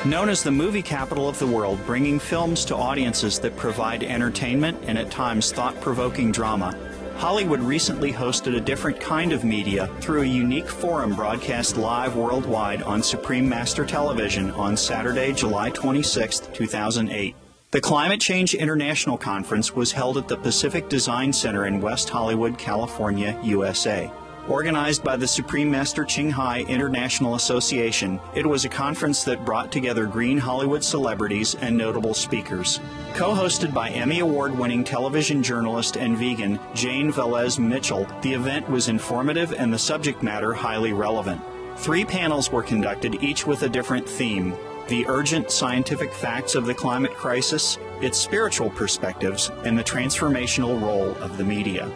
Known as the movie capital of the world, bringing films to audiences that provide entertainment and at times thought-provoking drama, Hollywood recently hosted a different kind of media through a unique forum broadcast live worldwide on Supreme Master Television on Saturday, July 26, 2008. The Climate Change International Conference was held at the Pacific Design Center in West Hollywood, California, USA. Organized by the Supreme Master CHINGHAI International Association, it was a conference that brought together green Hollywood celebrities and notable speakers. Co-hosted by Emmy Award-winning television journalist and vegan Jane Velez Mitchell, the event was informative and the subject matter highly relevant. 3 panels were conducted, each with a different theme: the urgent scientific facts of the climate crisis, its spiritual perspectives, and the transformational role of the media.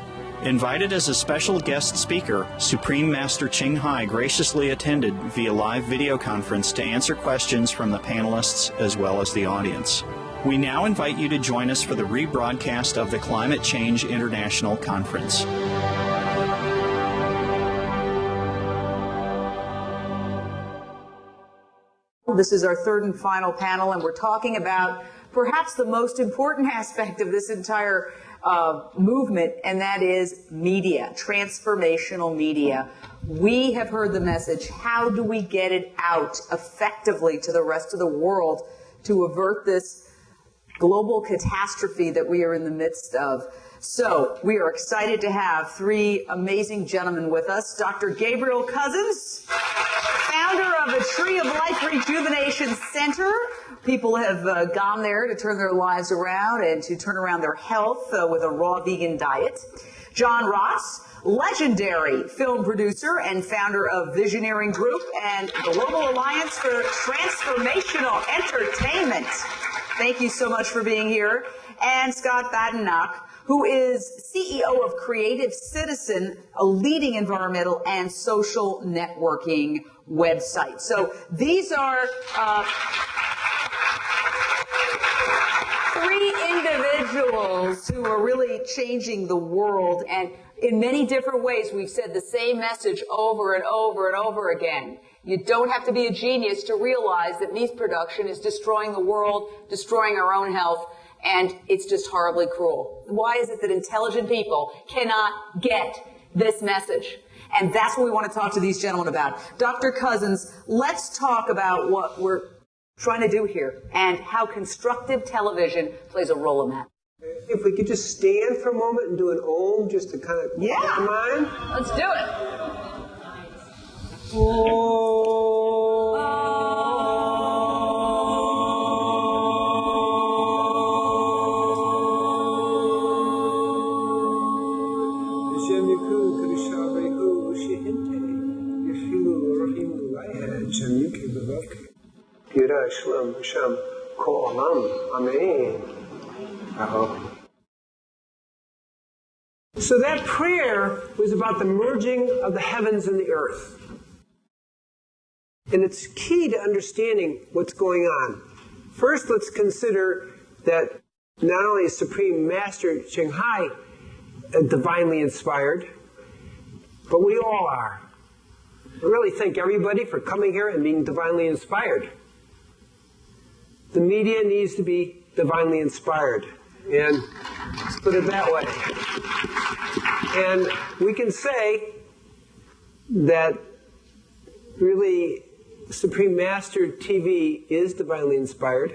Invited as a special guest speaker, Supreme Master CHINGHAI graciously attended via live video conference to answer questions from the panelists as well as the audience. We now invite you to join us for the rebroadcast of the Climate Change International Conference. This is our third and final panel, and we're talking about perhaps the most important aspect of this entire movement, and that is media, transformational media. We have heard the message. How do we get it out effectively to the rest of the world to avert this global catastrophe that we are in the midst of? So we are excited to have 3 amazing gentlemen with us. Dr. Gabriel Cousens, founder of the Tree of Life Rejuvenation Center. People have gone there to turn their lives around and to turn around their health with a raw vegan diet. John Ross, legendary film producer and founder of Visioneering Group and Global Alliance for Transformational Entertainment. Thank you so much for being here. And Scott Badenoch, who is CEO of Creative Citizen, a leading environmental and social networking website. So these are 3 individuals who are really changing the world, and in many different ways. We've said the same message over and over and over again. You don't have to be a genius to realize that meat production is destroying the world, destroying our own health, and it's just horribly cruel. Why is it that intelligent people cannot get this message? And that's what we want to talk to these gentlemen about. Dr. Cousens, let's talk about what we're trying to do here and how constructive television plays a role in that. If we could just stand for a moment and do an om just to kind of quiet the mind. Let's do it. So that prayer was about the merging of the heavens and the earth. And it's key to understanding what's going on. First, let's consider that not only is Supreme Master CHINGHAI divinely inspired, but we all are. I really thank everybody for coming here and being divinely inspired. The media needs to be divinely inspired. And let's put it that way. And we can say that really Supreme Master TV is divinely inspired.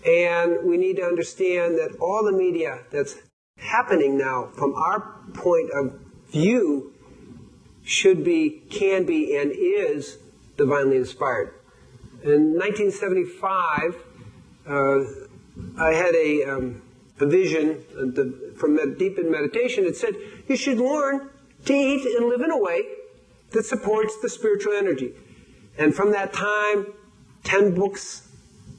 And we need to understand that all the media that's happening now, from our point of view, should be, can be, and is divinely inspired. In 1975, I had a vision from deep in meditation. It said, you should learn to eat and live in a way that supports the spiritual energy. And from that time, 10 books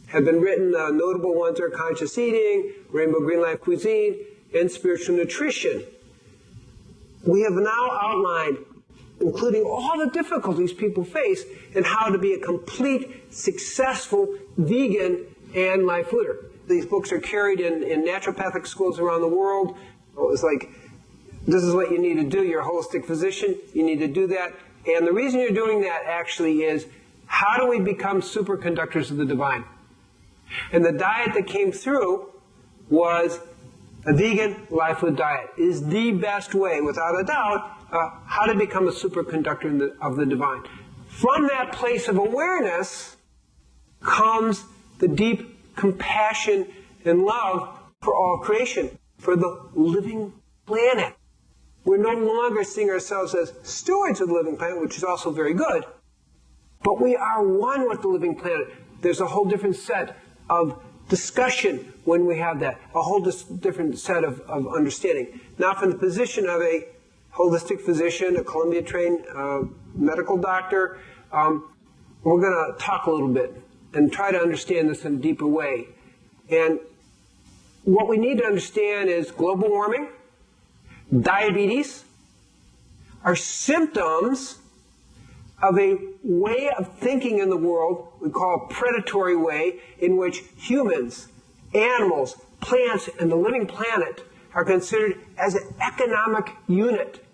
have been written. Notable ones are Conscious Eating, Rainbow Green Life Cuisine, and Spiritual Nutrition. We have now outlined, including all the difficulties people face, and how to be a complete, successful vegan and life leader. These books are carried in naturopathic schools around the world. It was like, this is what you need to do. You're a holistic physician. You need to do that. And the reason you're doing that actually is How do we become superconductors of the divine? And the diet that came through was a vegan live food diet. It is the best way, without a doubt, how to become a superconductor of the divine. From that place of awareness comes the deep compassion and love for all creation, for the living planet. We're no longer seeing ourselves as stewards of the living planet, which is also very good, but we are one with the living planet. There's a whole different set of discussion when we have that, a whole different set of understanding. Now, from the position of a holistic physician, a Columbia-trained medical doctor, we're going to talk a little bit and try to understand this in a deeper way. And what we need to understand is global warming, diabetes, are symptoms of a way of thinking in the world we call a predatory way, in which humans, animals, plants, and the living planet are considered as an economic unit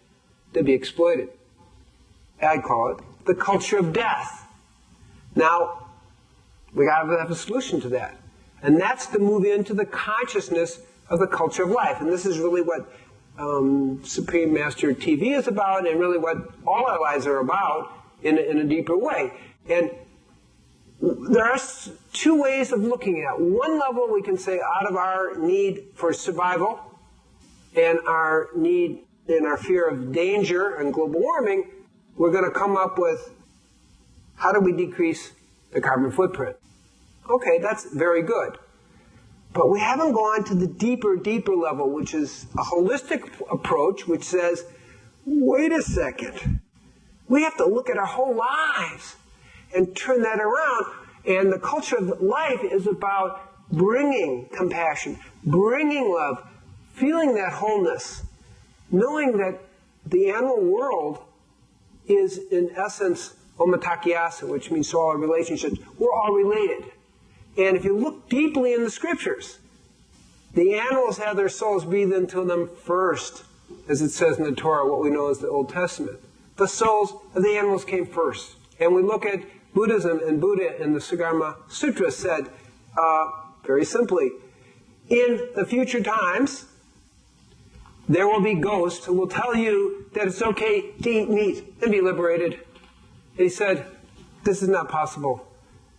to be exploited. I'd call it the culture of death. Now, we got to have a solution to that. And that's to move into the consciousness of the culture of life. And this is really what Supreme Master TV is about, and really what all our lives are about in a deeper way. And there are two ways of looking at it. One level, we can say, out of our need for survival and our need and our fear of danger and global warming, we're going to come up with how do we decrease the carbon footprint. Okay, that's very good. But we haven't gone to the deeper level, which is a holistic approach, which says, wait a second. We have to look at our whole lives and turn that around. And the culture of life is about bringing compassion, bringing love, feeling that wholeness, knowing that the animal world is, in essence, homotakiasa, which means to all relationships. We're all related. And if you look deeply in the scriptures, the animals have their souls breathed into them first, as it says in the Torah, what we know as the Old Testament. The souls of the animals came first. And we look at Buddhism, and Buddha in the Sagarma Sutra said, very simply, in the future times, there will be ghosts who will tell you that it's okay to eat meat and be liberated. And he said, this is not possible.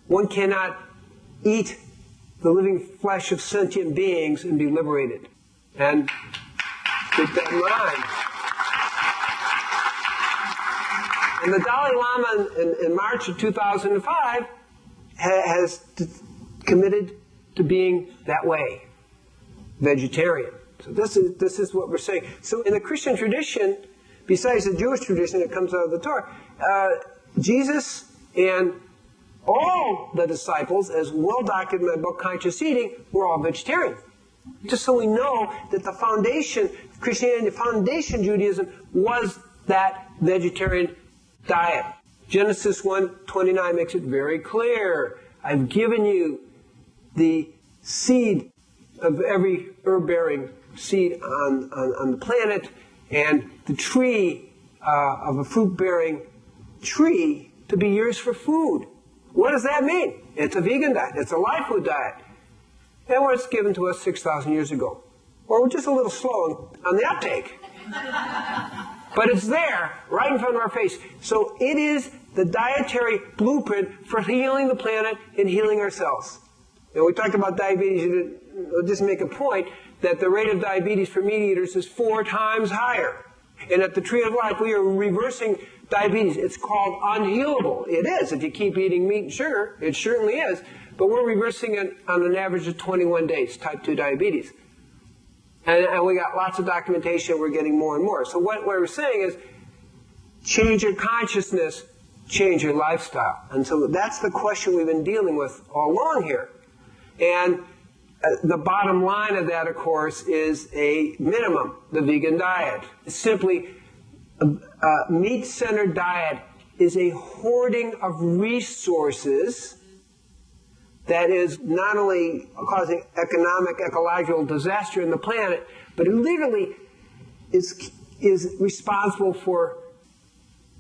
One cannot eat the living flesh of sentient beings and be liberated. And keep that in mind. And the Dalai Lama in March of 2005 has committed to being that way, vegetarian. So this is what we're saying. So in the Christian tradition, besides the Jewish tradition that comes out of the Torah, Jesus and all the disciples, as well documented in my book, Conscious Eating, were all vegetarian. Just so we know that the foundation of Christianity, the foundation of Judaism, was that vegetarian diet. Genesis 1:29 makes it very clear. I've given you the seed of every herb-bearing seed on the planet, and the tree of a fruit-bearing tree to be yours for food. What does that mean? It's a vegan diet. It's a live food diet. And it was given to us 6,000 years ago. Or we're just a little slow on the uptake. But it's there, right in front of our face. So it is the dietary blueprint for healing the planet and healing ourselves. And we talked about diabetes. I'll just make a point that the rate of diabetes for meat eaters is 4 times higher. And at the Tree of Life, we are reversing diabetes. It's called unhealable. It is. If you keep eating meat and sugar, it certainly is. But we're reversing it on an average of 21 days, type 2 diabetes. And we got lots of documentation. We're getting more and more. So what we're saying is, change your consciousness, change your lifestyle. And so that's the question we've been dealing with all along here. And the bottom line of that, of course, is a minimum, the vegan diet. It's simply a meat-centered diet is a hoarding of resources that is not only causing economic, ecological disaster in the planet, but it literally is responsible for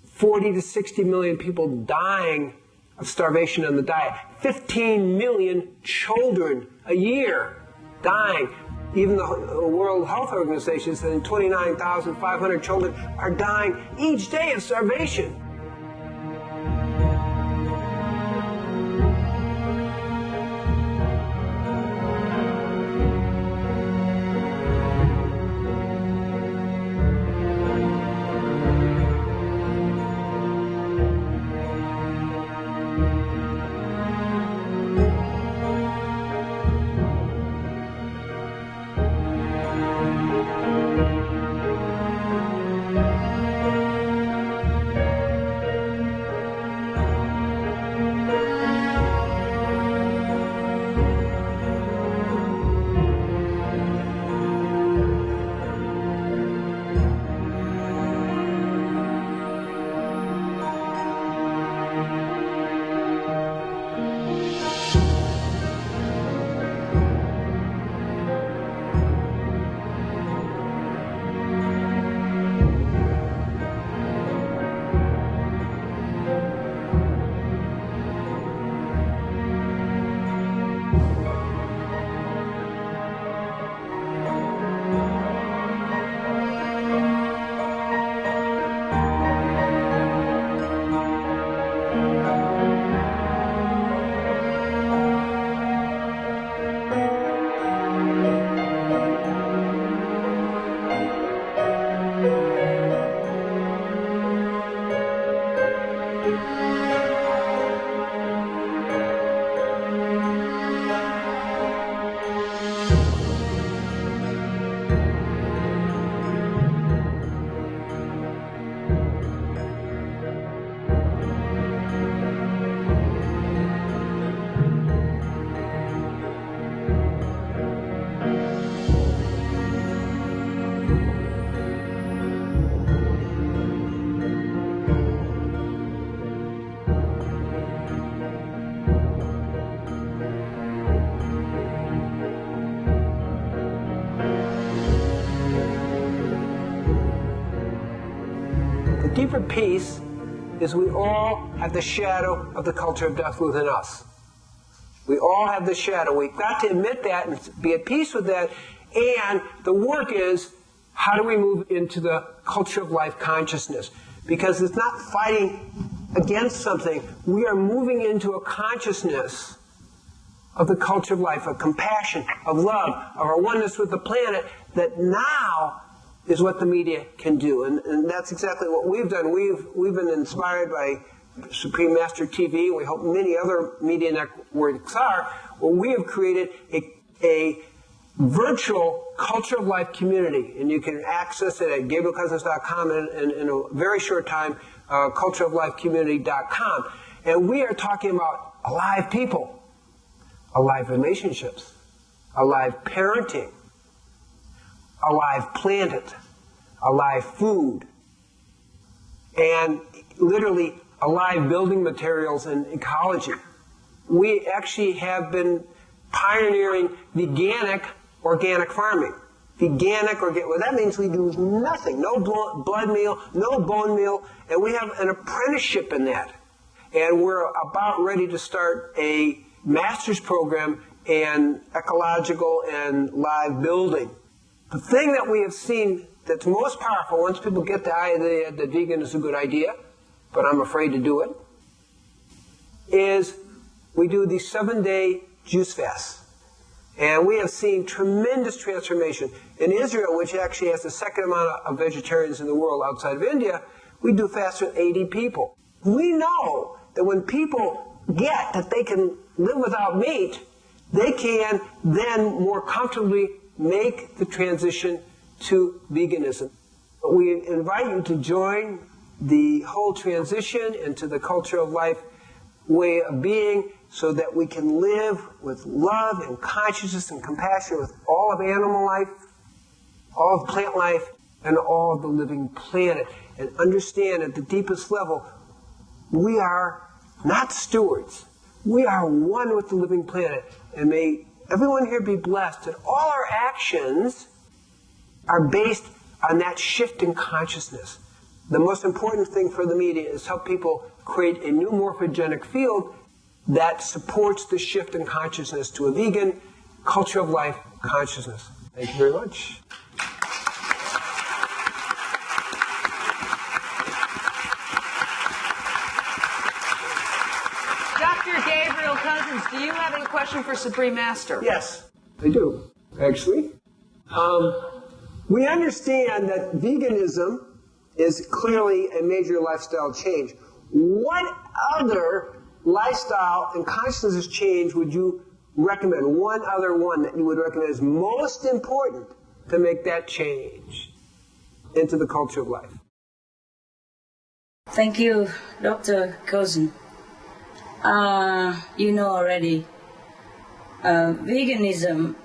40 to 60 million people dying of starvation on the diet. 15 million children a year dying. Even the World Health Organization said 29,500 children are dying each day of starvation. Deeper peace is we all have the shadow of the culture of death within us. We all have the shadow. We've got to admit that and be at peace with that. And the work is, how do we move into the culture of life consciousness? Because it's not fighting against something. We are moving into a consciousness of the culture of life, of compassion, of love, of our oneness with the planet, that now is what the media can do. And that's exactly what we've done. We've been inspired by Supreme Master TV. We hope many other media networks are. Well, we have created a virtual culture of life community. And you can access it at GabrielCousins.com and in a very short time, cultureoflifecommunity.com. And we are talking about alive people, alive relationships, alive parenting, alive planet, alive food, and literally alive building materials and ecology. We actually have been pioneering veganic organic farming. Veganic organic, well, that means we use nothing, no blood meal, no bone meal, and we have an apprenticeship in that. And we're about ready to start a master's program in ecological and live building. The thing that we have seen that's most powerful, once people get the idea that vegan is a good idea, but I'm afraid to do it, is we do these 7-day juice fasts. And we have seen tremendous transformation. In Israel, which actually has the second amount of vegetarians in the world outside of India, we do fasts with 80 people. We know that when people get that they can live without meat, they can then more comfortably make the transition to veganism. But we invite you to join the whole transition into the culture of life way of being, so that we can live with love and consciousness and compassion with all of animal life, all of plant life, and all of the living planet. And understand at the deepest level, we are not stewards. We are one with the living planet. And may everyone here be blessed that all our actions are based on that shift in consciousness. the most important thing for the media is help people create a new morphogenic field that supports the shift in consciousness to a vegan, culture of life consciousness. Thank you very much. Dr. Gabriel Cousins, do you have a question for Supreme Master? Yes, I do, actually. We understand that veganism is clearly a major lifestyle change. What other lifestyle and consciousness change would you recommend? One other one that you would recommend is most important to make that change into the culture of life? Thank you, Dr. Cousins. You know already, veganism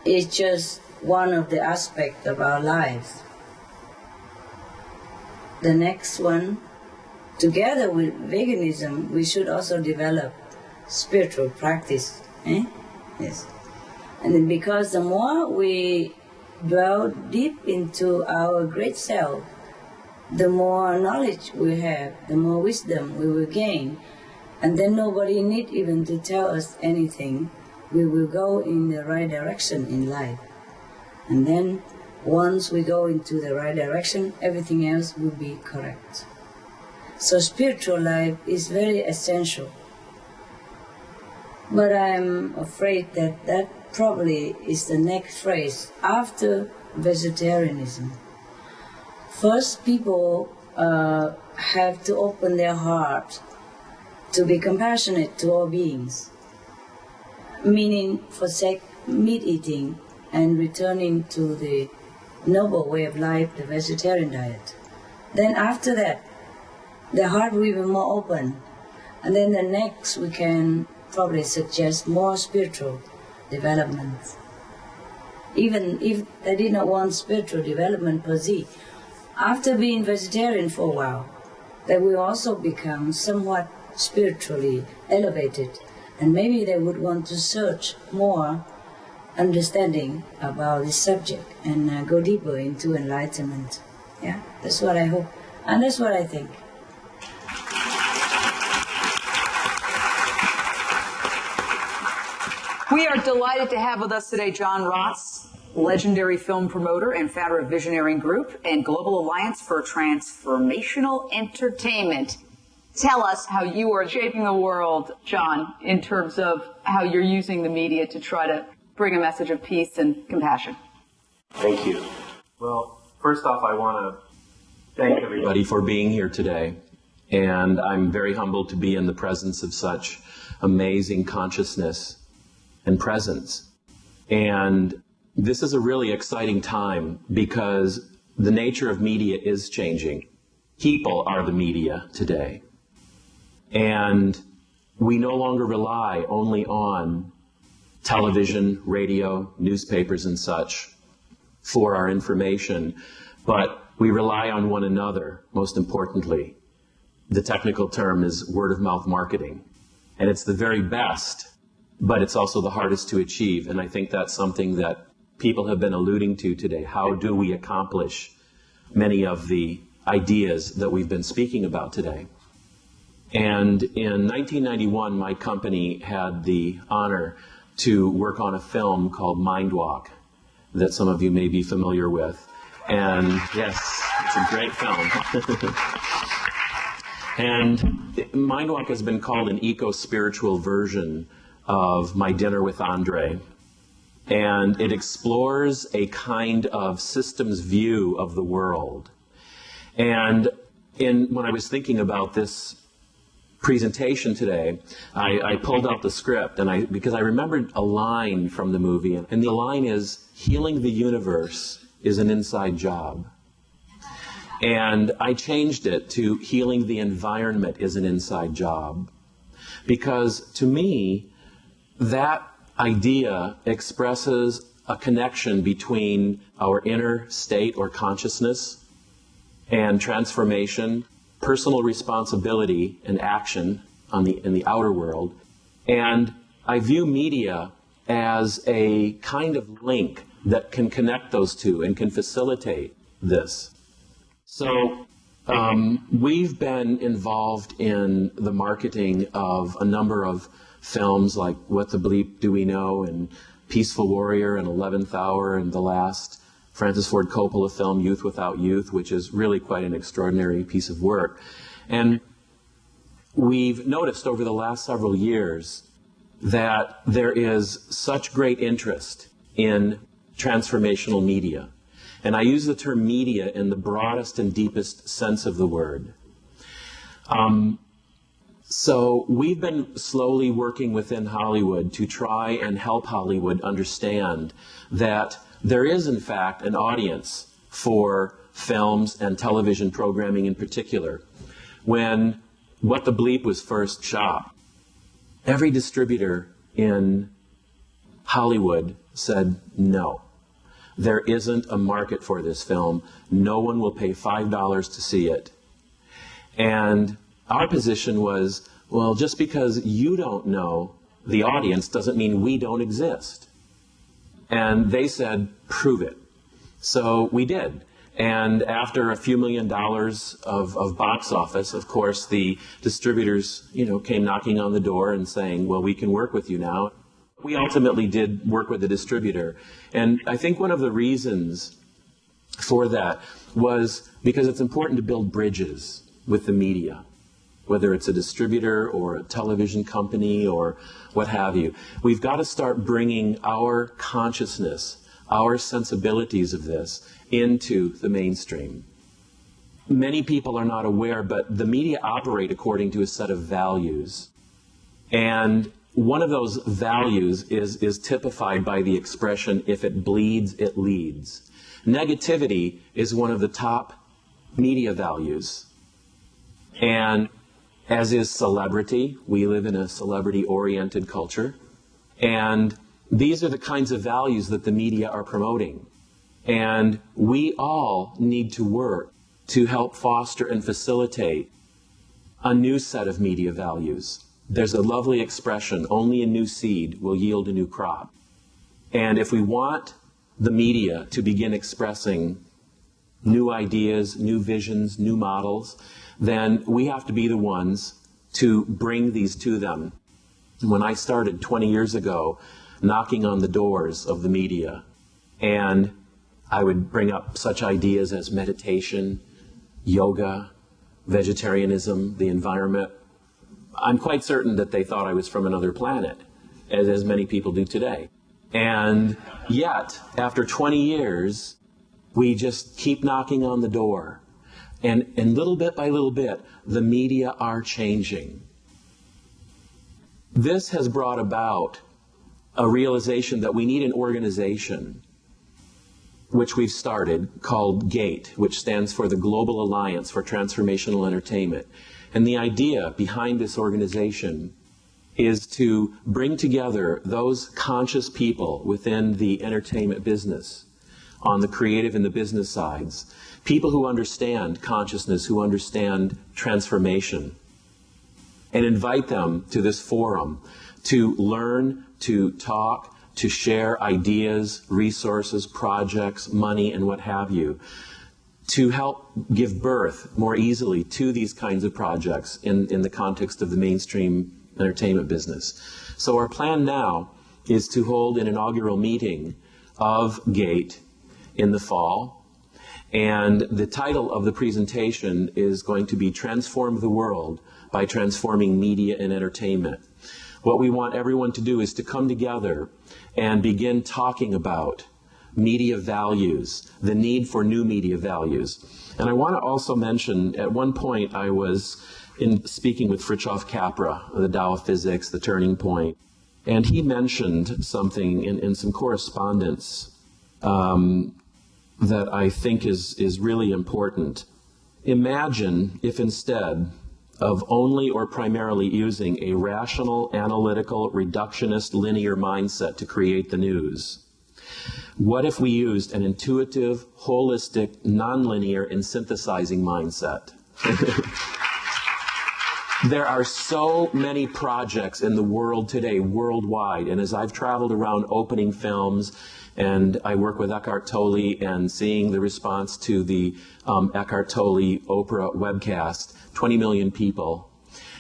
is just one of the aspects of our lives. The next one, together with veganism, we should also develop spiritual practice. Yes. And then because the more we dwell deep into our great self, the more knowledge we have, the more wisdom we will gain. And then nobody need even to tell us anything. We will go in the right direction in life. And then once we go into the right direction, everything else will be correct. So spiritual life is very essential. But I'm afraid that that probably is the next phase after vegetarianism. First, people have to open their heart to be compassionate to all beings, meaning forsake meat eating and returning to the noble way of life, the vegetarian diet. Then after that, the heart will be more open. And then the next, we can probably suggest more spiritual development. Even if they did not want spiritual development per se, after being vegetarian for a while, they will also become somewhat spiritually elevated, and maybe they would want to search more understanding about this subject and go deeper into enlightenment. Yeah, that's what I hope, and that's what I think. We are delighted to have with us today John Ross, legendary film promoter and founder of Visionary Group and Global Alliance for Transformational Entertainment. Tell us how you are shaping the world, John, in terms of how you're using the media to try to bring a message of peace and compassion. Thank you. Well, first off, I want to thank everybody for being here today. And I'm very humbled to be in the presence of such amazing consciousness and presence. And this is a really exciting time because the nature of media is changing. People are the media today. And we no longer rely only on television, radio, newspapers, and such for our information, but we rely on one another, most importantly. The technical term is word-of-mouth marketing. And it's the very best, but it's also the hardest to achieve. And I think that's something that people have been alluding to today. How do we accomplish many of the ideas that we've been speaking about today? And in 1991, my company had the honor to work on a film called Mind Walk that some of you may be familiar with. And yes, it's a great film. And Mind Walk has been called an eco-spiritual version of My Dinner with Andre. And it explores a kind of systems view of the world. And when I was thinking about this presentation today, I pulled out the script because I remembered a line from the movie, and the line is, healing the universe is an inside job. And I changed it to healing the environment is an inside job. Because to me, that idea expresses a connection between our inner state or consciousness and transformation, personal responsibility and action in the outer world. And I view media as a kind of link that can connect those two and can facilitate this. So We've been involved in the marketing of a number of films like What the Bleep Do We Know and Peaceful Warrior and 11th Hour and the last Francis Ford Coppola film, Youth Without Youth, which is really quite an extraordinary piece of work. And we've noticed over the last several years that there is such great interest in transformational media. And I use the term media in the broadest and deepest sense of the word. So we've been slowly working within Hollywood to try and help Hollywood understand that there is, in fact, an audience for films and television programming in particular. When What the Bleep was first shot, every distributor in Hollywood said no. There isn't a market for this film. No one will pay $5 to see it. And our position was, well, just because you don't know the audience doesn't mean we don't exist. And they said, prove it. So we did. And after a few $1 million of box office, of course, the distributors, came knocking on the door and saying, well, we can work with you now. We ultimately did work with the distributor. And I think one of the reasons for that was because it's important to build bridges with the media, whether it's a distributor or a television company or what have you. We've got to start bringing our consciousness, our sensibilities of this into the mainstream. Many people are not aware, but the media operate according to a set of values. And one of those values is typified by the expression, if it bleeds, it leads. Negativity is one of the top media values. And as is celebrity, we live in a celebrity-oriented culture. And these are the kinds of values that the media are promoting. And we all need to work to help foster and facilitate a new set of media values. There's a lovely expression, only a new seed will yield a new crop. And if we want the media to begin expressing new ideas, new visions, new models, then we have to be the ones to bring these to them. When I started 20 years ago, knocking on the doors of the media, and I would bring up such ideas as meditation, yoga, vegetarianism, the environment, I'm quite certain that they thought I was from another planet, as many people do today. And yet, after 20 years, we just keep knocking on the door. And little bit by little bit, the media are changing. This has brought about a realization that we need an organization, which we've started, called GATE, which stands for the Global Alliance for Transformational Entertainment. And the idea behind this organization is to bring together those conscious people within the entertainment business, on the creative and the business sides, people who understand consciousness, who understand transformation, and invite them to this forum to learn, to talk, to share ideas, resources, projects, money, and what have you, to help give birth more easily to these kinds of projects in the context of the mainstream entertainment business. So our plan now is to hold an inaugural meeting of GATE in the fall, and the title of the presentation is going to be Transform the World by Transforming Media and Entertainment. What we want everyone to do is to come together and begin talking about media values, the need for new media values. And I want to also mention, at one point I was speaking with Fritjof Capra, the Tao of Physics, the Turning Point, and he mentioned something in some correspondence that I think is really important. Imagine if instead of only or primarily using a rational, analytical, reductionist, linear mindset to create the news, what if we used an intuitive, holistic, nonlinear, and synthesizing mindset? There are so many projects in the world today, worldwide, and as I've traveled around opening films and I work with Eckhart Tolle, and seeing the response to the Eckhart Tolle Oprah webcast, 20 million people.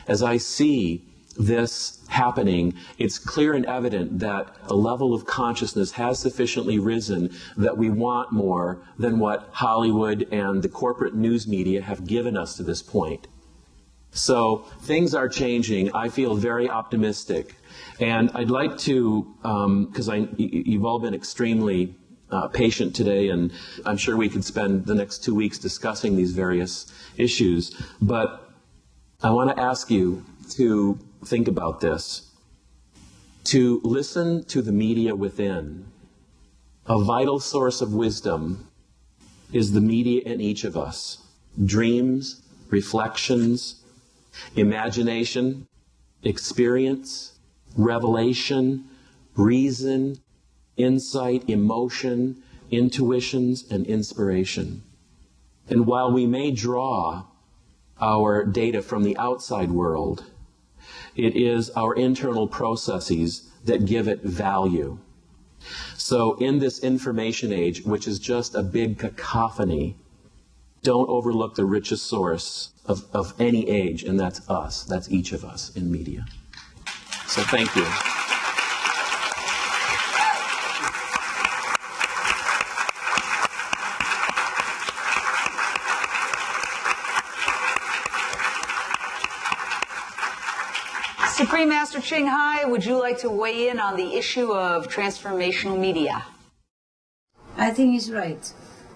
As I see this happening, it's clear and evident that the level of consciousness has sufficiently risen that we want more than what Hollywood and the corporate news media have given us to this point. So things are changing. I feel very optimistic. And I'd like to, because you've all been extremely patient today, and I'm sure we could spend the next 2 weeks discussing these various issues, but I want to ask you to think about this, to listen to the media within. A vital source of wisdom is the media in each of us. Dreams, reflections, imagination, experience, revelation, reason, insight, emotion, intuitions, and inspiration. And while we may draw our data from the outside world, it is our internal processes that give it value. So in this information age, which is just a big cacophony, don't overlook the richest source of any age, and that's us. That's each of us in media. So thank you. Supreme Master CHINGHAI, would you like to weigh in on the issue of transformational media? I think he's right.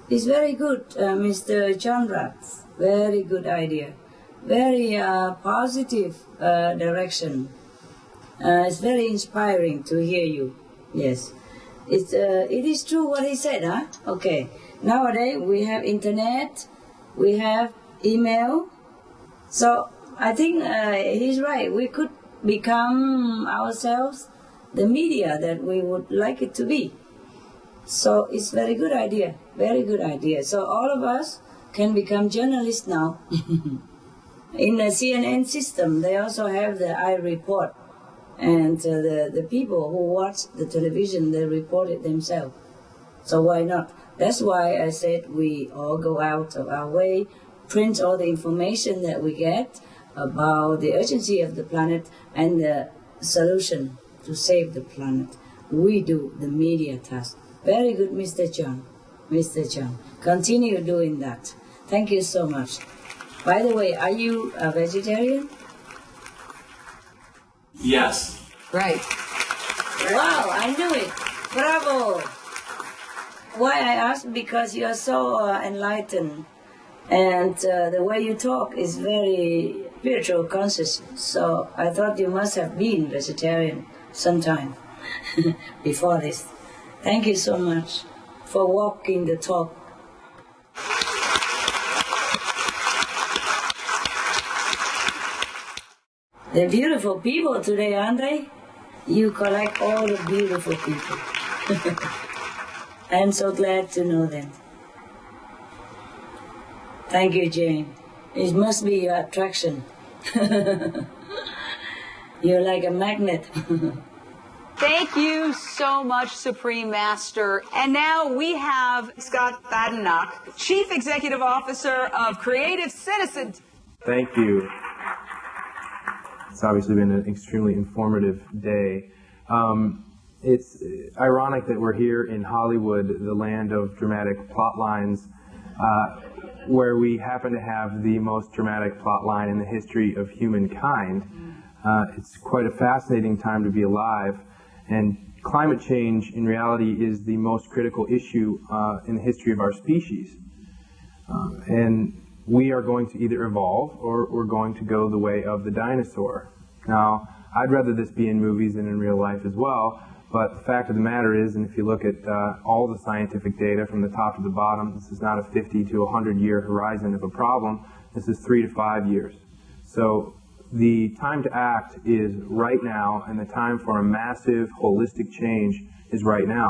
It's very good, Mr. Chandra. Very good idea. Very positive direction. It's very inspiring to hear you. Yes. It is true what he said, huh? Okay. Nowadays we have internet, we have email. So I think he's right. We could become ourselves the media that we would like it to be. So it's very good idea. Very good idea. So all of us can become journalists now. In the CNN system, they also have the iReport. And the people who watch the television, they report it themselves. So why not? That's why I said we all go out of our way, print all the information that we get about the urgency of the planet and the solution to save the planet. We do the media task. Very good, Mr. John. Mr. John. Continue doing that. Thank you so much. By the way, are you a vegetarian? Yes. Right. Wow, I knew it. Bravo. Why I asked? Because you are so enlightened. And the way you talk is very spiritual conscious. So I thought you must have been vegetarian sometime before this. Thank you so much for walking the talk. They're beautiful people today, aren't they? You collect all the beautiful people. I'm so glad to know them. Thank you, Jane. It must be your attraction. You're like a magnet. Thank you so much, Supreme Master. And now we have Scott Badenoch, Chief Executive Officer of Creative Citizen. Thank you. It's obviously been an extremely informative day. It's ironic that we're here in Hollywood, the land of dramatic plot lines, where we happen to have the most dramatic plot line in the history of humankind. It's quite a fascinating time to be alive, and climate change in reality is the most critical issue in the history of our species. And we are going to either evolve or we're going to go the way of the dinosaur. Now, I'd rather this be in movies than in real life as well, but the fact of the matter is, and if you look at all the scientific data from the top to the bottom, this is not a 50 to 100 year horizon of a problem, this is 3 to 5 years. So the time to act is right now, and the time for a massive holistic change is right now.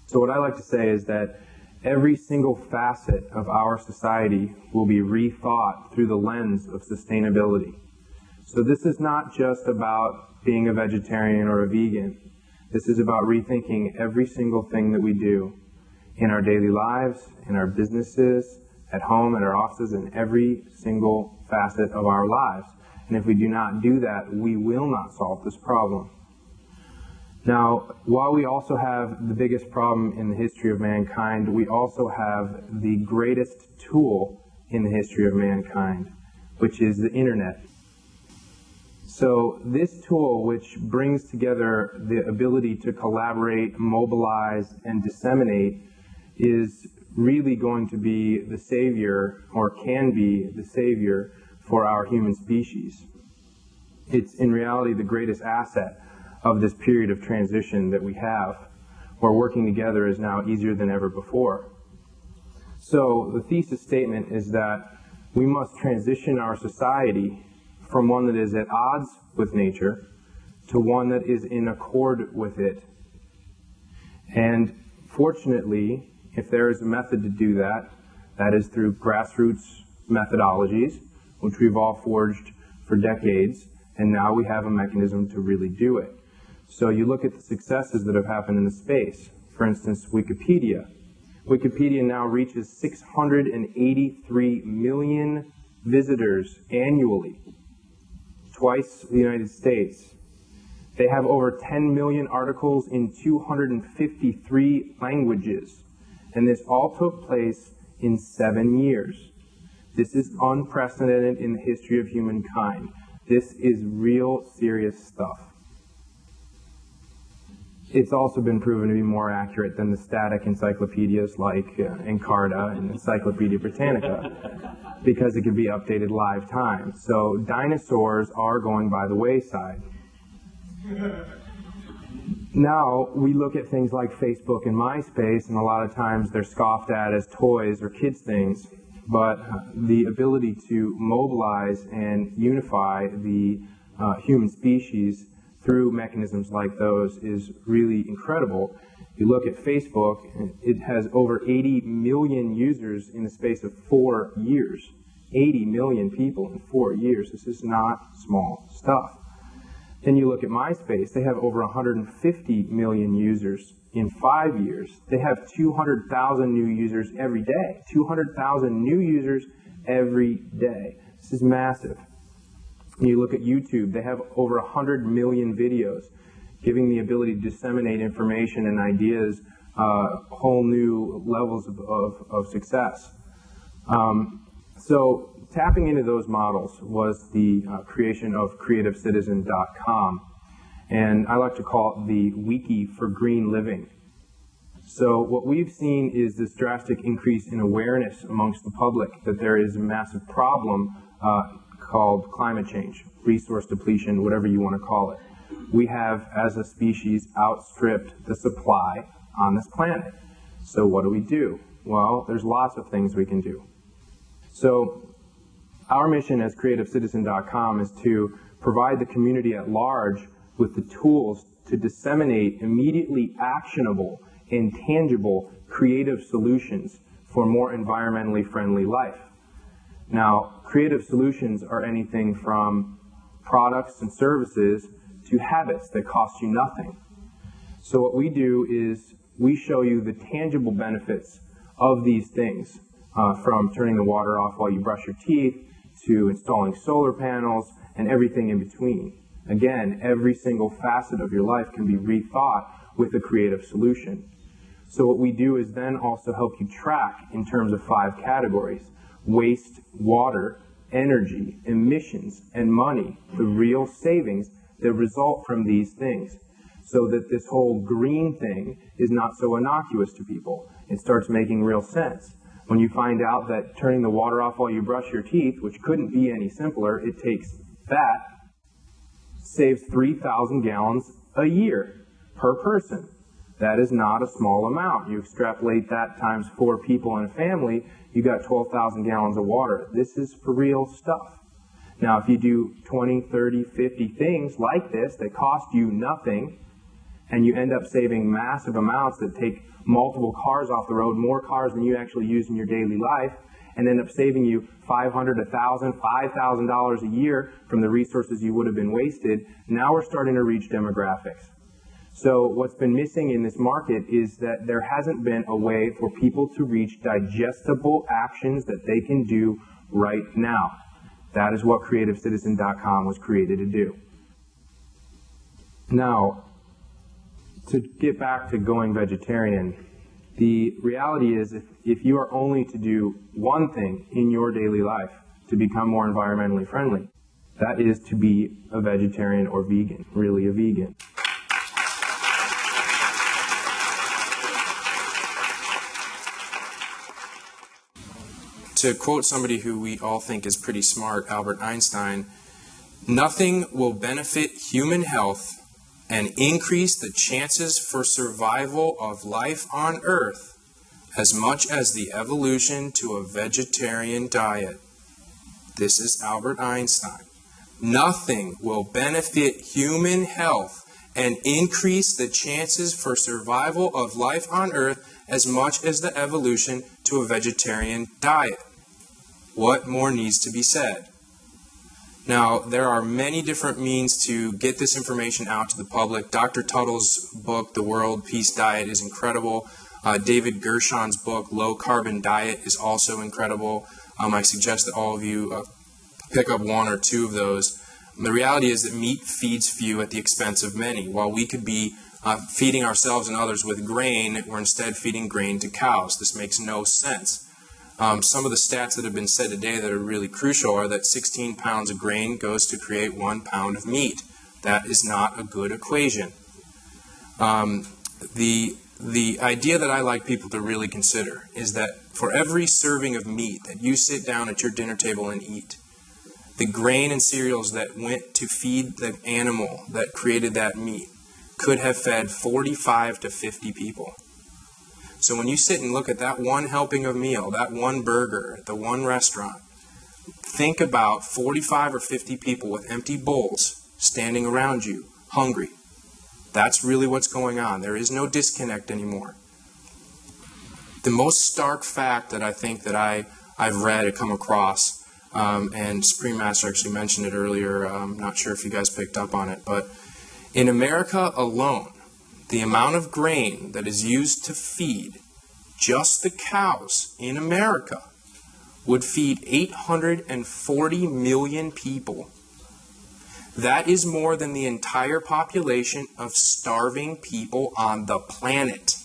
So what I like to say is that every single facet of our society will be rethought through the lens of sustainability. So this is not just about being a vegetarian or a vegan. This is about rethinking every single thing that we do in our daily lives, in our businesses, at home, at our offices, in every single facet of our lives. And if we do not do that, we will not solve this problem. Now, while we also have the biggest problem in the history of mankind, we also have the greatest tool in the history of mankind, which is the internet. So this tool, which brings together the ability to collaborate, mobilize, and disseminate, is really going to be the savior, or can be the savior, for our human species. It's in reality the greatest asset of this period of transition that we have, where working together is now easier than ever before. So the thesis statement is that we must transition our society from one that is at odds with nature to one that is in accord with it. And fortunately, if there is a method to do that, that is through grassroots methodologies, which we've all forged for decades, and now we have a mechanism to really do it. So you look at the successes that have happened in the space. For instance, Wikipedia. Wikipedia now reaches 683 million visitors annually, twice the United States. They have over 10 million articles in 253 languages, and this all took place in 7 years. This is unprecedented in the history of humankind. This is real serious stuff. It's also been proven to be more accurate than the static encyclopedias like Encarta and Encyclopedia Britannica, because it can be updated live time. So dinosaurs are going by the wayside. Now we look at things like Facebook and MySpace, and a lot of times they're scoffed at as toys or kids things, but the ability to mobilize and unify the human species through mechanisms like those is really incredible. You look at Facebook, it has over 80 million users in the space of 4 years. 80 million people in 4 years. This is not small stuff. Then you look at MySpace, they have over 150 million users in 5 years. They have 200,000 new users every day. 200,000 new users every day. This is massive. You look at YouTube, they have over 100 million videos, giving the ability to disseminate information and ideas whole new levels of success. So tapping into those models was the creation of CreativeCitizen.com, and I like to call it the wiki for green living. So what we've seen is this drastic increase in awareness amongst the public that there is a massive problem called climate change, resource depletion, whatever you want to call it. We have, as a species, outstripped the supply on this planet. So what do? Well, there's lots of things we can do. So our mission as CreativeCitizen.com is to provide the community at large with the tools to disseminate immediately actionable and tangible creative solutions for more environmentally friendly life. Now, creative solutions are anything from products and services to habits that cost you nothing. So what we do is we show you the tangible benefits of these things, from turning the water off while you brush your teeth, to installing solar panels, and everything in between. Again, every single facet of your life can be rethought with a creative solution. So what we do is then also help you track in terms of 5 categories: waste, water, energy, emissions, and money, the real savings that result from these things, so that this whole green thing is not so innocuous to people. It starts making real sense. When you find out that turning the water off while you brush your teeth, which couldn't be any simpler, it takes that, saves 3,000 gallons a year per person. That is not a small amount. You extrapolate that times 4 people in a family, you got 12,000 gallons of water. This is for real stuff. Now, if you do 20, 30, 50 things like this that cost you nothing, and you end up saving massive amounts that take multiple cars off the road, more cars than you actually use in your daily life, and end up saving you $500, $1,000, $5,000 a year from the resources you would have been wasted, now we're starting to reach demographics. So what's been missing in this market is that there hasn't been a way for people to reach digestible actions that they can do right now. That is what CreativeCitizen.com was created to do. Now, to get back to going vegetarian, the reality is if you are only to do one thing in your daily life to become more environmentally friendly, that is to be a vegetarian or vegan, really a vegan. To quote somebody who we all think is pretty smart, Albert Einstein, nothing will benefit human health and increase the chances for survival of life on Earth as much as the evolution to a vegetarian diet. This is Albert Einstein. Nothing will benefit human health and increase the chances for survival of life on Earth as much as the evolution to a vegetarian diet. What more needs to be said? Now, there are many different means to get this information out to the public. Dr. Tuttle's book, The World Peace Diet, is incredible. David Gershon's book, Low Carbon Diet, is also incredible. I suggest that all of you pick up one or two of those. The reality is that meat feeds few at the expense of many. While we could be feeding ourselves and others with grain, we're instead feeding grain to cows. This makes no sense. Some of the stats that have been said today that are really crucial are that 16 pounds of grain goes to create 1 pound of meat. That is not a good equation. The idea that I like people to really consider is that for every serving of meat that you sit down at your dinner table and eat, the grain and cereals that went to feed the animal that created that meat could have fed 45 to 50 people. So when you sit and look at that one helping of meal, that one burger at the one restaurant, think about 45 or 50 people with empty bowls standing around you, hungry. That's really what's going on. There is no disconnect anymore. The most stark fact that I think that I've read and come across, and Supreme Master actually mentioned it earlier, I'm not sure if you guys picked up on it, but in America alone, the amount of grain that is used to feed just the cows in America would feed 840 million people. That is more than the entire population of starving people on the planet.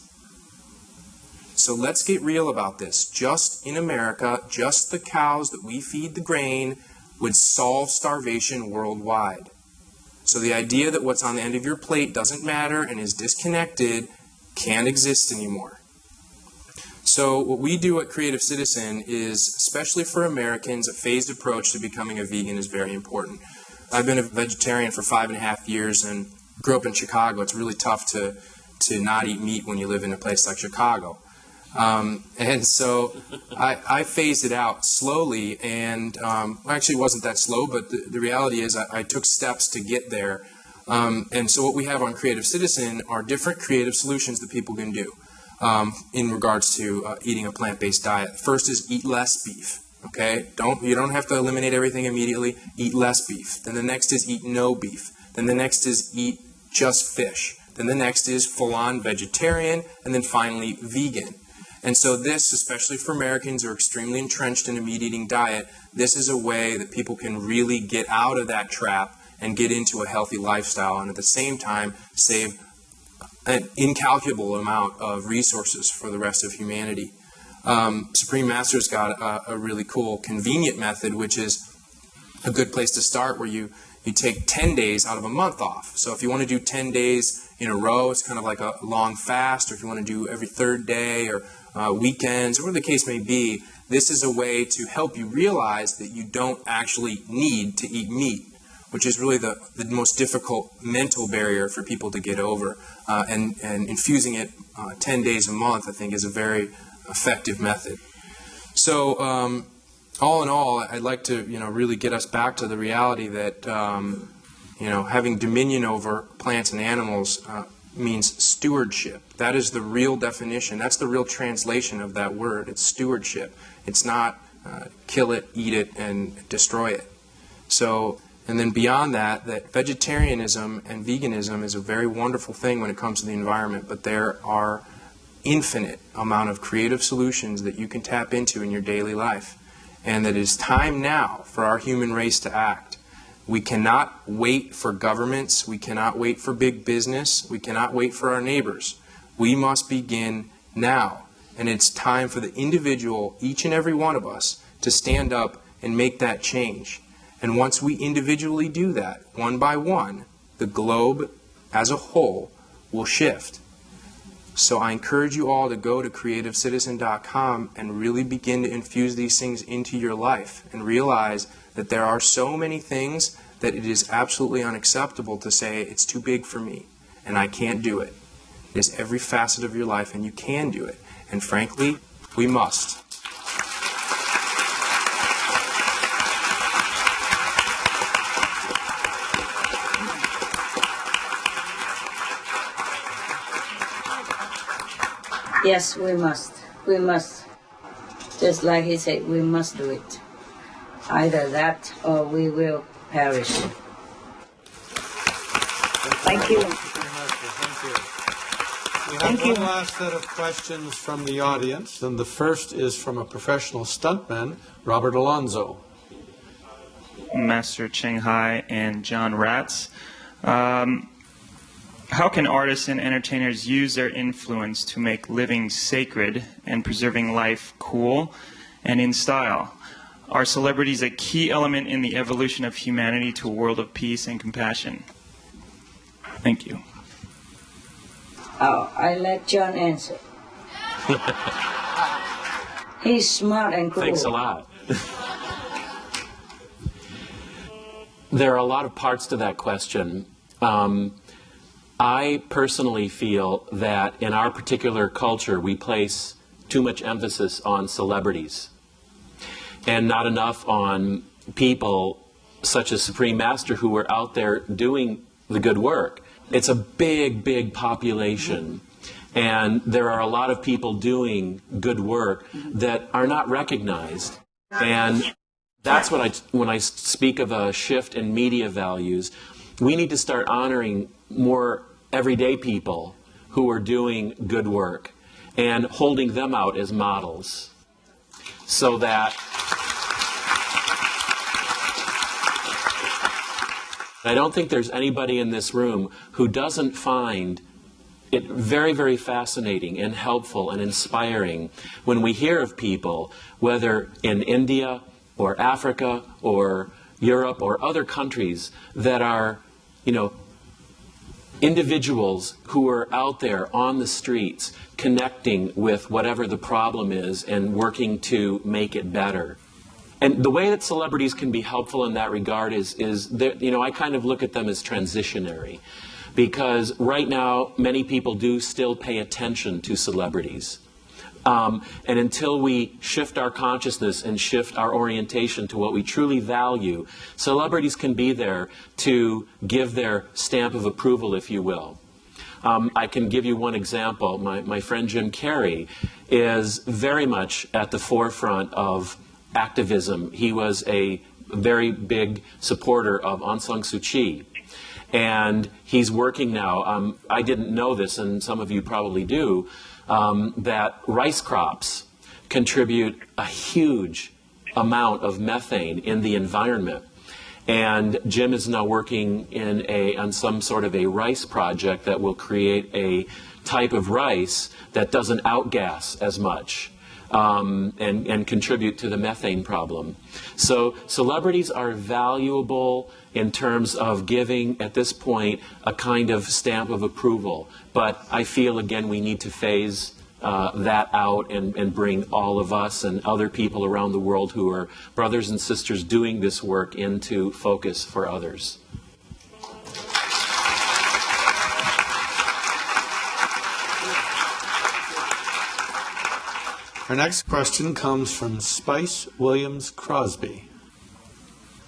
So let's get real about this. Just in America, just the cows that we feed the grain would solve starvation worldwide. So the idea that what's on the end of your plate doesn't matter and is disconnected can't exist anymore. So what we do at Creative Citizen is, especially for Americans, a phased approach to becoming a vegan is very important. I've been a vegetarian for 5.5 years and grew up in Chicago. It's really tough to not eat meat when you live in a place like Chicago. And so I phased it out slowly, and actually it wasn't that slow, but the reality is I took steps to get there. And so what we have on Creative Citizen are different creative solutions that people can do in regards to eating a plant-based diet. First is eat less beef. Okay, you don't have to eliminate everything immediately. Eat less beef. Then the next is eat no beef. Then the next is eat just fish. Then the next is full-on vegetarian, and then finally vegan. And so this, especially for Americans who are extremely entrenched in a meat-eating diet, this is a way that people can really get out of that trap and get into a healthy lifestyle, and at the same time save an incalculable amount of resources for the rest of humanity. Supreme Master's got a really cool, convenient method, which is a good place to start, where you take 10 days out of a month off. So if you want to do 10 days in a row, it's kind of like a long fast, or if you want to do every third day or weekends, or whatever the case may be, this is a way to help you realize that you don't actually need to eat meat, which is really the most difficult mental barrier for people to get over. And infusing it 10 days a month, I think, is a very effective method. So all in all, I'd like to really get us back to the reality that having dominion over plants and animals means stewardship. That is the real definition. That's the real translation of that word. It's stewardship. It's not kill it, eat it, and destroy it. So And then beyond that, that vegetarianism and veganism is a very wonderful thing when it comes to the environment, but there are infinite amount of creative solutions that you can tap into in your daily life. And that it is time now for our human race to act. We cannot wait for governments. We cannot wait for big business. We cannot wait for our neighbors. We must begin now. And it's time for the individual, each and every one of us, to stand up and make that change. And once we individually do that, one by one, the globe as a whole will shift. So I encourage you all to go to creativecitizen.com and really begin to infuse these things into your life and realize that there are so many things that it is absolutely unacceptable to say it's too big for me and I can't do it. It is every facet of your life and you can do it. And frankly, we must. Yes, we must. We must. Just like he said, we must do it. Either that or we will perish. Thank you. Thank you. We have one last set of questions from the audience, and the first is from a professional stuntman, Robert Alonzo. Master CHINGHAI and John Ratz. How can artists and entertainers use their influence to make living sacred and preserving life cool and in style? Are celebrities a key element in the evolution of humanity to a world of peace and compassion? Thank you. Oh, I let John answer. He's smart and cool. Thanks a lot. There are a lot of parts to that question. I personally feel that in our particular culture, we place too much emphasis on celebrities and not enough on people such as Supreme Master who are out there doing the good work. It's a big, big population, and there are a lot of people doing good work that are not recognized. And that's what when I speak of a shift in media values, we need to start honoring more everyday people who are doing good work and holding them out as models so that I don't think there's anybody in this room who doesn't find it very, very fascinating and helpful and inspiring when we hear of people, whether in India or Africa or Europe or other countries, that are, individuals who are out there on the streets connecting with whatever the problem is and working to make it better. And the way that celebrities can be helpful in that regard is that, I kind of look at them as transitionary, because right now many people do still pay attention to celebrities. And until we shift our consciousness and shift our orientation to what we truly value, celebrities can be there to give their stamp of approval, if you will. I can give you one example. My friend Jim Carrey is very much at the forefront of activism. He was a very big supporter of Aung San Suu Kyi. And he's working now, I didn't know this, and some of you probably do, that rice crops contribute a huge amount of methane in the environment. And Jim is now working on some sort of a rice project that will create a type of rice that doesn't outgas as much. And contribute to the methane problem. So celebrities are valuable in terms of giving, at this point, a kind of stamp of approval. But I feel, again, we need to phase that out and bring all of us and other people around the world who are brothers and sisters doing this work into focus for others. Our next question comes from Spice Williams Crosby.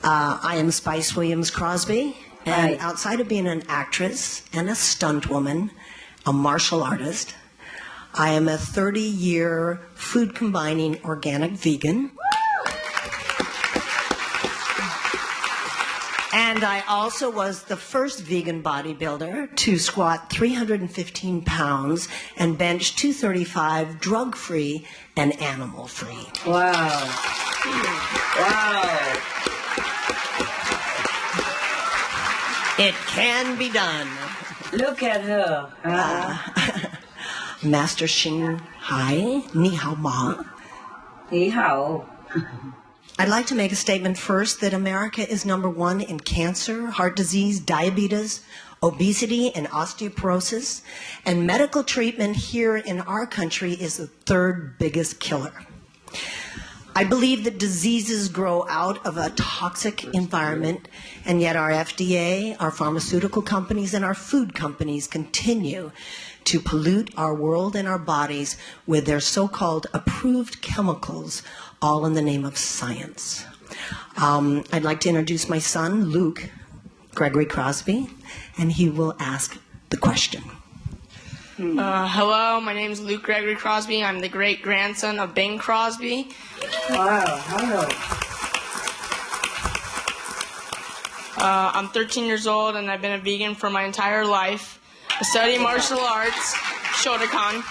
I am Spice Williams Crosby, and outside of being an actress and a stunt woman, a martial artist, I am a 30-year food-combining organic vegan. And I also was the first vegan bodybuilder to squat 315 pounds and bench 235 drug-free and animal-free. Wow. Wow. It can be done. Look at her. Master CHINGHAI, Ni Hao Ma. Ni hao. I'd like to make a statement first that America is #1 in cancer, heart disease, diabetes, obesity, and osteoporosis, and medical treatment here in our country is the 3rd biggest killer. I believe that diseases grow out of a toxic environment, and yet our FDA, our pharmaceutical companies, and our food companies continue to pollute our world and our bodies with their so-called approved chemicals, all in the name of science. I'd like to introduce my son, Luke Gregory Crosby, and he will ask the question. Hello, my name is Luke Gregory Crosby. I'm the great-grandson of Bing Crosby. Wow, hello. I'm 13 years old, and I've been a vegan for my entire life. I study martial arts, Shotokan,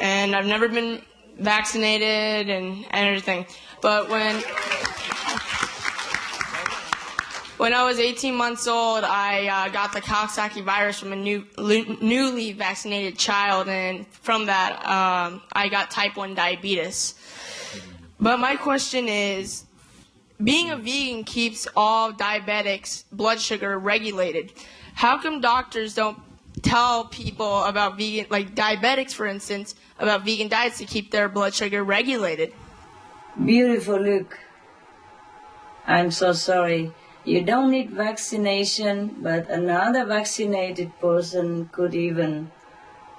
and I've never been vaccinated and everything. But when I was 18 months old, I got the Kawasaki virus from a newly vaccinated child, and from that, I got type 1 diabetes. But my question is, being a vegan keeps all diabetics' blood sugar regulated. How come doctors don't tell people about vegan, like diabetics, for instance, about vegan diets to keep their blood sugar regulated? Beautiful, Luke. I'm so sorry. You don't need vaccination, but another vaccinated person could even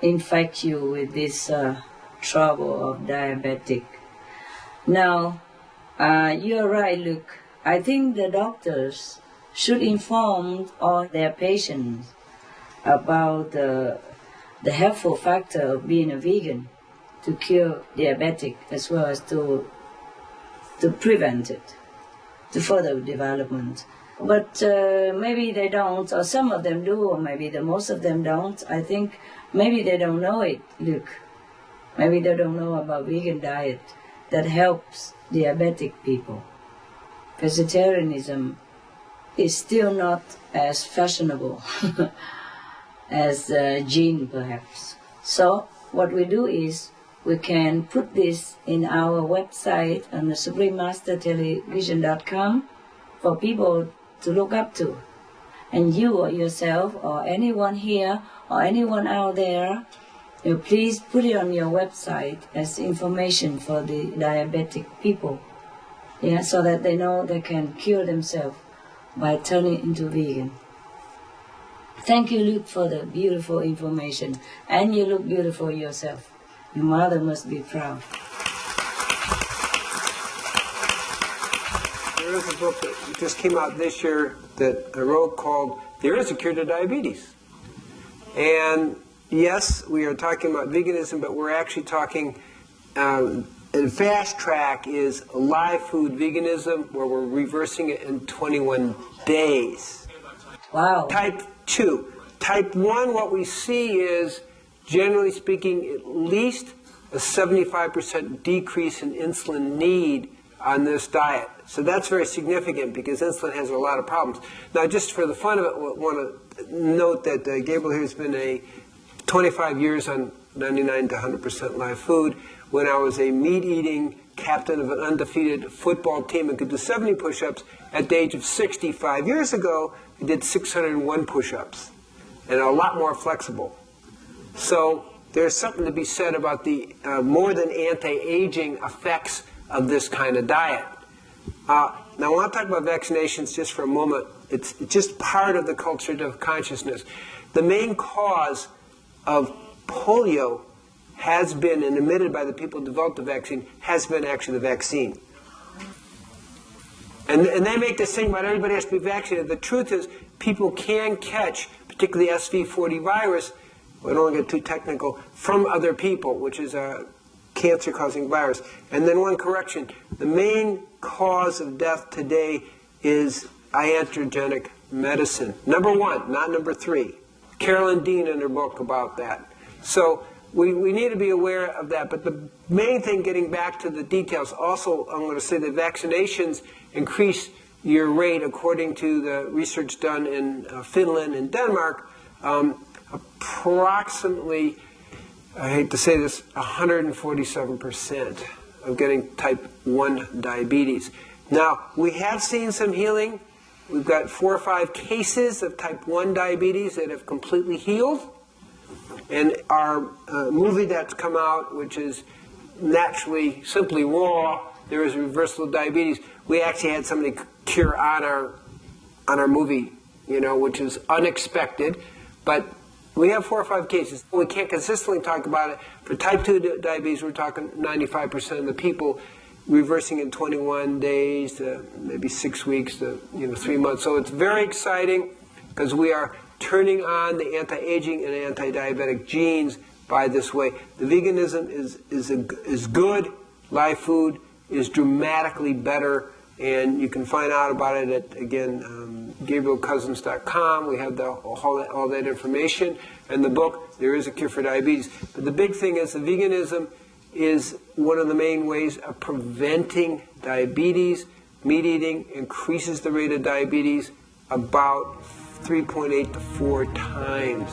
infect you with this trouble of diabetic. Now, you're right, Luke. I think the doctors should inform all their patients about the helpful factor of being a vegan to cure diabetic as well as to prevent it, to further development. But maybe they don't, or some of them do, or maybe most of them don't. I think maybe they don't know it, Luke. Maybe they don't know about vegan diet that helps diabetic people. Vegetarianism is still not as fashionable as gene, perhaps. So what we do is we can put this in our website on the SupremeMasterTelevision.com for people to look up to. And you or yourself or anyone here or anyone out there, please put it on your website as information for the diabetic people, so that they know they can cure themselves by turning into vegan. Thank you, Luke, for the beautiful information. And you look beautiful yourself. Your mother must be proud. There is a book that just came out this year that I wrote called There is a Cure to Diabetes. And yes, we are talking about veganism, but we're actually talking, a fast track is live food veganism, where we're reversing it in 21 days. Wow. Type 2. Type 1, what we see is, generally speaking, at least a 75% decrease in insulin need on this diet. So that's very significant because insulin has a lot of problems. Now, just for the fun of it, I want to note that Gabriel here has been 25 years on 99 to 100% live food. When I was a meat-eating captain of an undefeated football team and could do 70 push-ups, at the age of 65 years ago, I did 601 push-ups, and a lot more flexible. So there's something to be said about the more than anti-aging effects of this kind of diet. Now, I want to talk about vaccinations just for a moment. It's just part of the culture of consciousness. The main cause of polio has been, and admitted by the people who developed the vaccine, has been actually the vaccine. And they make this thing about everybody has to be vaccinated. The truth is, people can catch, particularly SV40 virus, we don't want to get too technical, from other people, which is a cancer-causing virus. And then one correction, the main cause of death today is iatrogenic medicine. Number 1, not number 3. Carolyn Dean in her book about that. So we need to be aware of that. But the main thing, getting back to the details, also I'm going to say that vaccinations increase your rate, according to the research done in Finland and Denmark, approximately, I hate to say this, 147% of getting type 1 diabetes. Now, we have seen some healing. We've got 4 or 5 cases of type 1 diabetes that have completely healed. And our movie that's come out, which is naturally simply raw, there is reversible diabetes. We actually had somebody cure on our movie, which is unexpected. But we have 4 or 5 cases. We can't consistently talk about it. For type 2 diabetes, we're talking 95% of the people reversing in 21 days to maybe 6 weeks to 3 months. So it's very exciting because we are turning on the anti-aging and anti-diabetic genes by this way. The veganism is good. Live food is dramatically better, and you can find out about it at, again, GabrielCousins.com. We have all that information. And the book, There is a Cure for Diabetes. But the big thing is the veganism is one of the main ways of preventing diabetes. Meat eating increases the rate of diabetes about 3.8 to 4 times.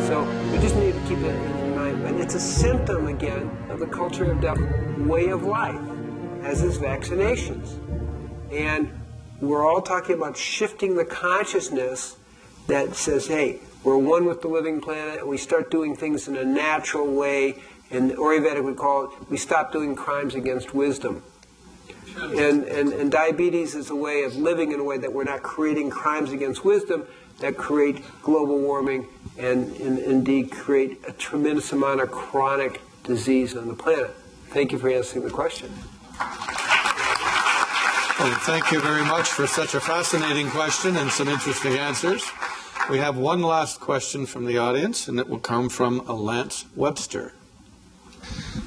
So we just need to keep that in mind. But it's a symptom, again, of the culture of death way of life, as is vaccinations. And we're all talking about shifting the consciousness that says, hey, we're one with the living planet, and we start doing things in a natural way. And Ayurvedic would call it, we stop doing crimes against wisdom. And diabetes is a way of living in a way that we're not creating crimes against wisdom that create global warming and indeed create a tremendous amount of chronic disease on the planet. Thank you for answering the question. Well, thank you very much for such a fascinating question and some interesting answers. We have one last question from the audience, and it will come from Lance Webster.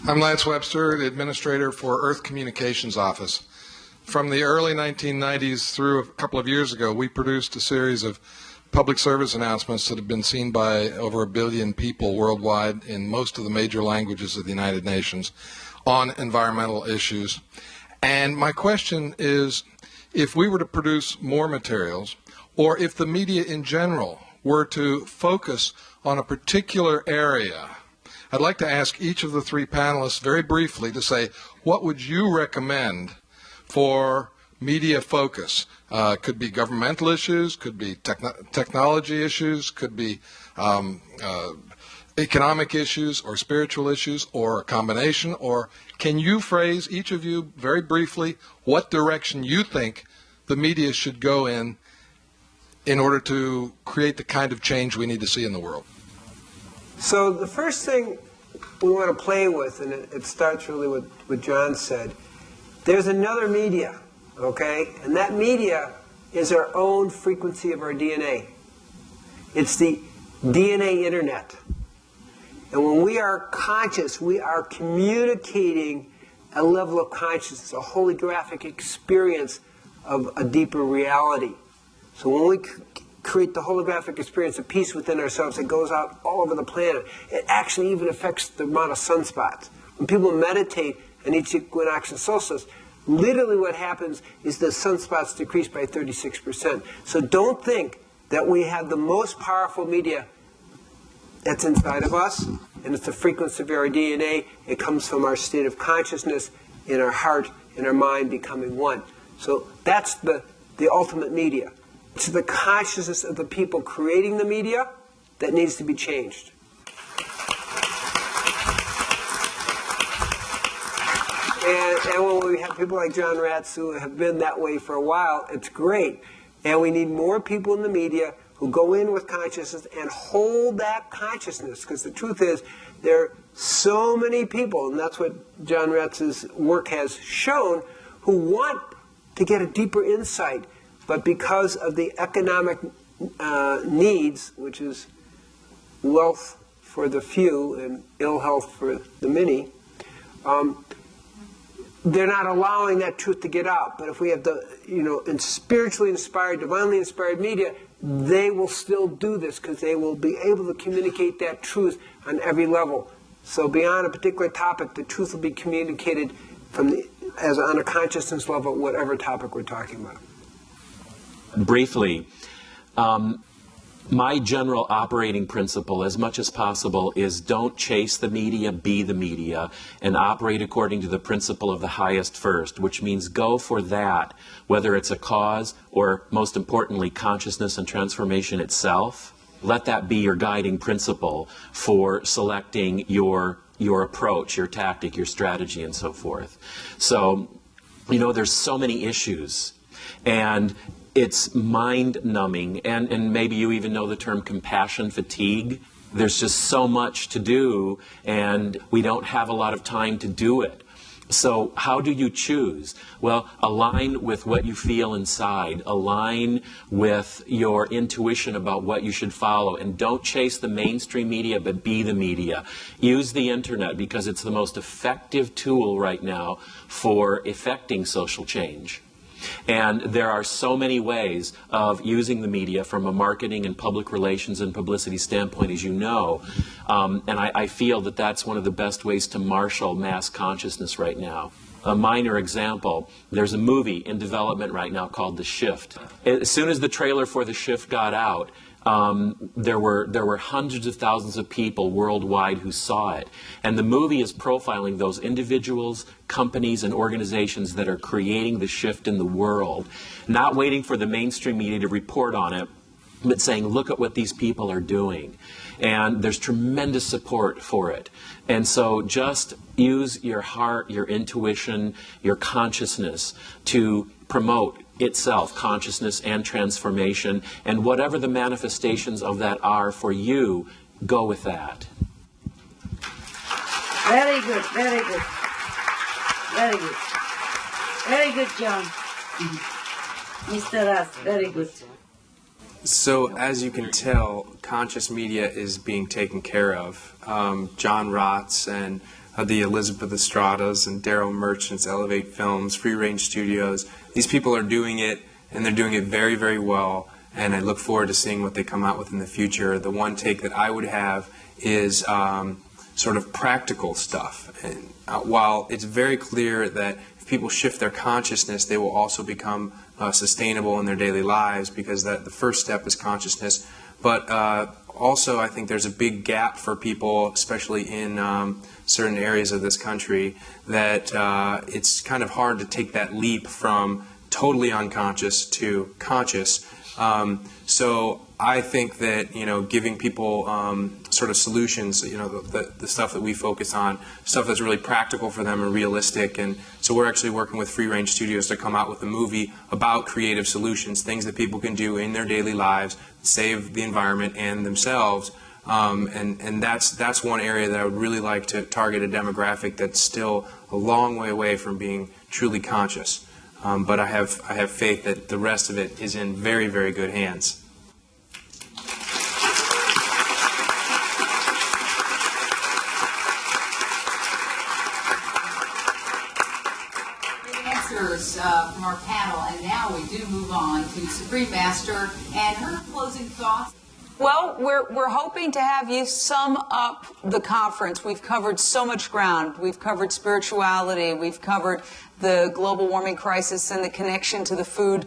I'm Lance Webster, the administrator for Earth Communications Office. From the early 1990s through a couple of years ago, we produced a series of public service announcements that have been seen by over 1 billion people worldwide in most of the major languages of the United Nations on environmental issues. And my question is, if we were to produce more materials, or if the media in general were to focus on a particular area, I'd like to ask each of the three panelists very briefly to say, what would you recommend for media focus? Could be governmental issues, could be technology issues, could be economic issues or spiritual issues, or a combination, or can you phrase, each of you, very briefly, what direction you think the media should go in order to create the kind of change we need to see in the world? So the first thing we want to play with, and it starts really with what John said, there's another media, okay? And that media is our own frequency of our DNA. It's the DNA internet. And when we are conscious, we are communicating a level of consciousness, a holographic experience of a deeper reality. So when we create the holographic experience of peace within ourselves, it goes out all over the planet. It actually even affects the amount of sunspots. When people meditate in each equinox and solstice, literally what happens is the sunspots decrease by 36%. So don't think that we have the most powerful media that's inside of us, and it's the frequency of our DNA. It comes from our state of consciousness in our heart, in our mind becoming one. So that's the ultimate media. It's the consciousness of the people creating the media that needs to be changed. And when we have people like John Ratz who have been that way for a while, it's great. And we need more people in the media who go in with consciousness and hold that consciousness. Because the truth is, there are so many people, and that's what John Ratz's work has shown, who want to get a deeper insight. But because of the economic needs, which is wealth for the few and ill health for the many, they're not allowing that truth to get out. But if we have the spiritually inspired, divinely inspired media, they will still do this because they will be able to communicate that truth on every level. So beyond a particular topic, the truth will be communicated as on a consciousness level, whatever topic we're talking about. Briefly, my general operating principle, as much as possible, is don't chase the media, be the media, and operate according to the principle of the highest first, which means go for that, whether it's a cause or, most importantly, consciousness and transformation itself. Let that be your guiding principle for selecting your approach, your tactic, your strategy, and so forth. So, there's so many issues, and it's mind-numbing, and maybe you even know the term compassion fatigue. There's just so much to do, and we don't have a lot of time to do it. So how do you choose? Well, align with what you feel inside. Align with your intuition about what you should follow. And don't chase the mainstream media, but be the media. Use the internet because it's the most effective tool right now for effecting social change. And there are so many ways of using the media from a marketing and public relations and publicity standpoint, as you know. And I feel that that's one of the best ways to marshal mass consciousness right now. A minor example, there's a movie in development right now called The Shift. As soon as the trailer for The Shift got out, there were hundreds of thousands of people worldwide who saw it. And the movie is profiling those individuals, companies, and organizations that are creating the shift in the world, not waiting for the mainstream media to report on it, but saying, look at what these people are doing. And there's tremendous support for it. And so just use your heart, your intuition, your consciousness to promote itself, consciousness and transformation, and whatever the manifestations of that are for you, go with that. Very good, very good. Very good. Very good, John. Mr. Russ, very good. So, as you can tell, conscious media is being taken care of. John Rotz and the Elizabeth Estradas and Daryl Merchant's Elevate Films, Free Range Studios. These people are doing it, and they're doing it very, very well, and I look forward to seeing what they come out with in the future. The one take that I would have is sort of practical stuff. And while it's very clear that if people shift their consciousness, they will also become sustainable in their daily lives, because the first step is consciousness. But also, I think there's a big gap for people, especially in certain areas of this country, that it's kind of hard to take that leap from totally unconscious to conscious. So I think that, giving people sort of solutions, the stuff that we focus on, stuff that's really practical for them and realistic. And so we're actually working with Free Range Studios to come out with a movie about creative solutions, things that people can do in their daily lives, save the environment and themselves. And that's one area that I would really like to target, a demographic that's still a long way away from being truly conscious. But I have faith that the rest of it is in very, very good hands. Great answers from our panel, and now we do move on to Supreme Master and her closing thoughts. Well, we're hoping to have you sum up the conference. We've covered so much ground. We've covered spirituality. We've covered the global warming crisis and the connection to the food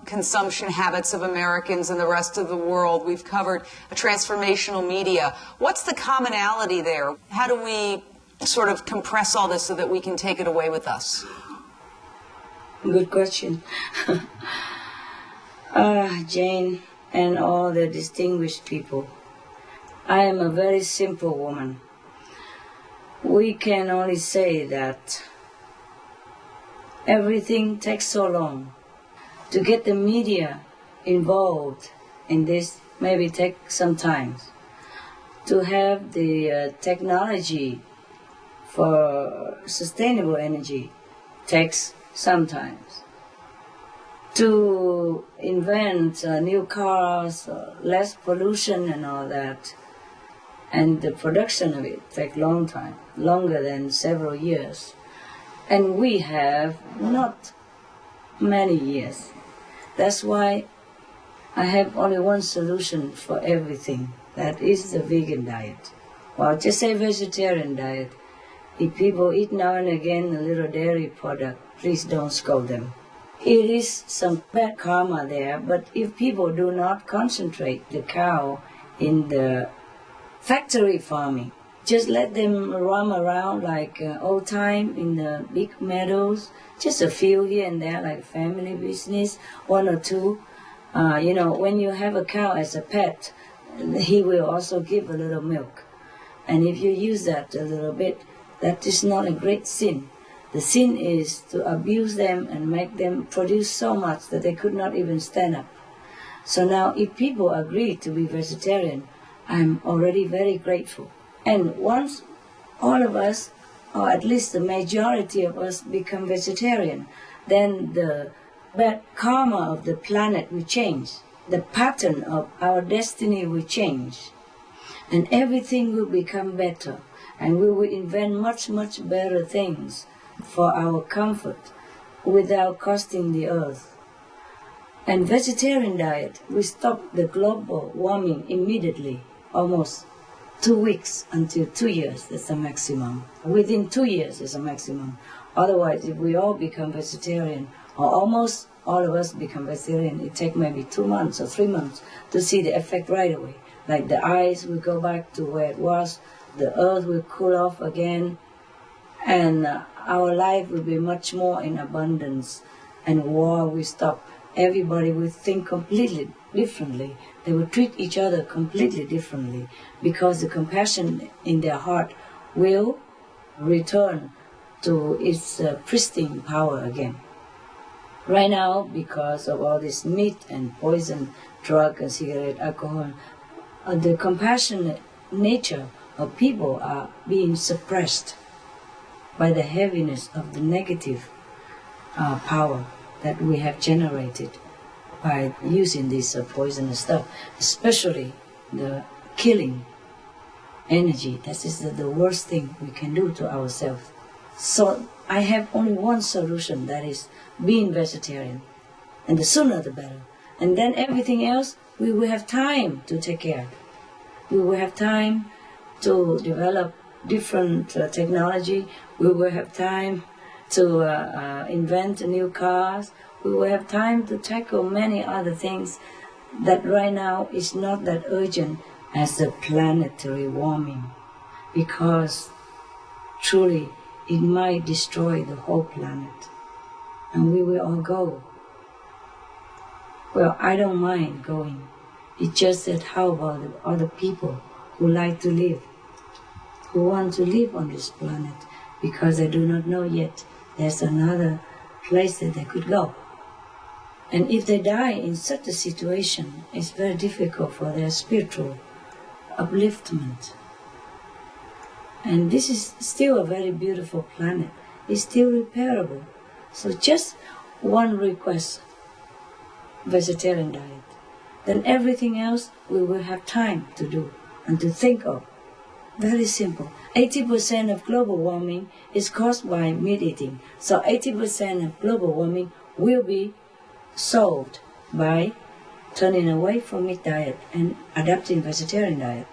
consumption habits of Americans and the rest of the world. We've covered a transformational media. What's the commonality there? How do we sort of compress all this so that we can take it away with us? Good question. Jane and all the distinguished people, I am a very simple woman. We can only say that everything takes so long. To get the media involved in this maybe take some time. To have the technology for sustainable energy takes some time. To invent new cars, less pollution and all that, and the production of it takes a long time, longer than several years. And we have not many years. That's why I have only one solution for everything. That is the vegan diet. Well, just say vegetarian diet. If people eat now and again a little dairy product, please don't scold them. It is some bad karma there, but if people do not concentrate the cow in the factory farming, just let them roam around like old time in the big meadows, just a few here and there, like family business, one or two. When you have a cow as a pet, he will also give a little milk. And if you use that a little bit, that is not a great sin. The sin is to abuse them and make them produce so much that they could not even stand up. So now if people agree to be vegetarian, I'm already very grateful. And once all of us, or at least the majority of us, become vegetarian, then the bad karma of the planet will change. The pattern of our destiny will change. And everything will become better. And we will invent much, much better things for our comfort without costing the earth. And vegetarian diet will stop the global warming immediately, almost 2 weeks until 2 years, that's the maximum. Within 2 years is a maximum. Otherwise, if we all become vegetarian, or almost all of us become vegetarian, it takes maybe 2 months or 3 months to see the effect right away. Like the ice will go back to where it was, the earth will cool off again, and our life will be much more in abundance, and war will stop. Everybody will think completely differently. They will treat each other completely differently because the compassion in their heart will return to its pristine power again. Right now, because of all this meat and poison, drug and cigarette, alcohol, the compassionate nature of people are being suppressed by the heaviness of the negative power that we have generated by using this poisonous stuff, especially the killing energy. That is the worst thing we can do to ourselves. So I have only one solution, that is being vegetarian. And the sooner the better. And then everything else, we will have time to take care. We will have time to develop different technology. We will have time to invent new cars. we will have time to tackle many other things that right now is not that urgent as the planetary warming, because truly it might destroy the whole planet and we will all go. Well, I don't mind going. It's just that how about the other people who like to live, who want to live on this planet, because they do not know yet there's another place that they could go. And if they die in such a situation, it's very difficult for their spiritual upliftment. And this is still a very beautiful planet. It's still repairable. So just one request, vegetarian diet. Then everything else we will have time to do and to think of. Very simple. 80% of global warming is caused by meat eating. So 80% of global warming will be solved by turning away from meat diet and adapting vegetarian diet.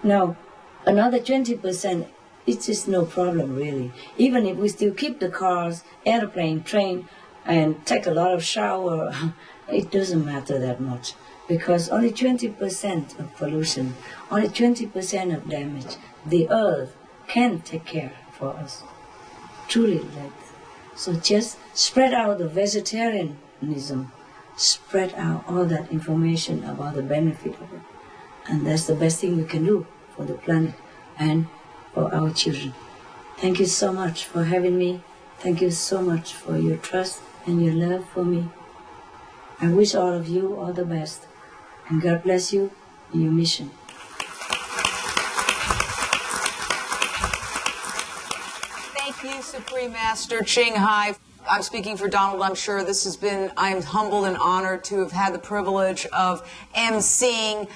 Now, another 20%, it is no problem really. Even if we still keep the cars, airplane, train, and take a lot of shower, it doesn't matter that much. Because only 20% of pollution, only 20% of damage, the earth can take care for us. Truly like that. So just spread out the vegetarianism, spread out all that information about the benefit of it. And that's the best thing we can do for the planet and for our children. Thank you so much for having me. Thank you so much for your trust and your love for me. I wish all of you all the best. And God bless you in your mission. Thank you, Supreme Master CHINGHAI. I'm speaking for Donald, I'm sure. I'm humbled and honored to have had the privilege of emceeing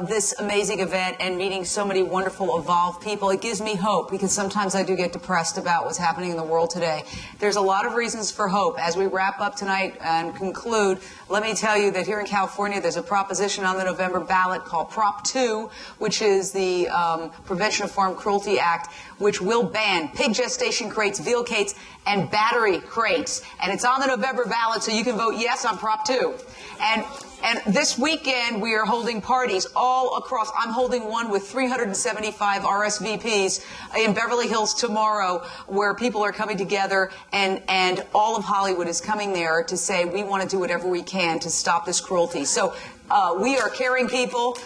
this amazing event and meeting so many wonderful, evolved people. It gives me hope, because sometimes I do get depressed about what's happening in the world today. There's a lot of reasons for hope. As we wrap up tonight and conclude, let me tell you that here in California, there's a proposition on the November ballot called Prop 2, which is the Prevention of Farm Cruelty Act, which will ban pig gestation crates, veal crates, and battery crates. And it's on the November ballot, so you can vote yes on Prop 2. And this weekend, we are holding parties all across. I'm holding one with 375 RSVPs in Beverly Hills tomorrow, where people are coming together, and all of Hollywood is coming there to say we want to do whatever we can to stop this cruelty. So we are caring people.